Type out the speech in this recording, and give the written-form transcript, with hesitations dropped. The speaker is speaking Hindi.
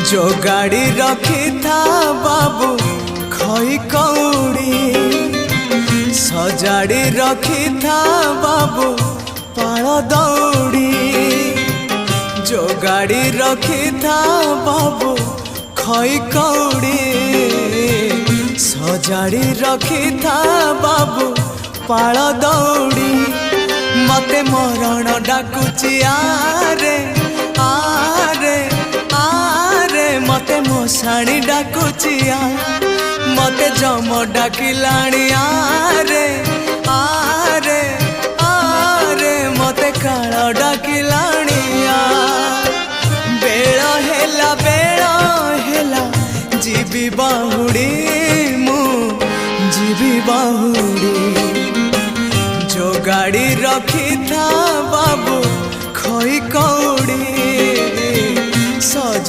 जो गाड़ी रखी था बाबू खई कौड़ी सजाड़ी रखी था बाबू पाल दौड़ी। जो गाड़ी रखी था बाबू खई कौड़ी सजाड़ी रखी था बाबू पाल दौड़ी। मते मरण डाकुची आरे आरे आरे मते मशाणी डाकुची मते जम डाकिलाणी आरे आरे आरे मते काल डाकिलाणी बेळ हेला जीवी बाहुड़ी मु जीवी बाहुड़ी। जो गाड़ी रखी था बाबू खई कौड़ी सजा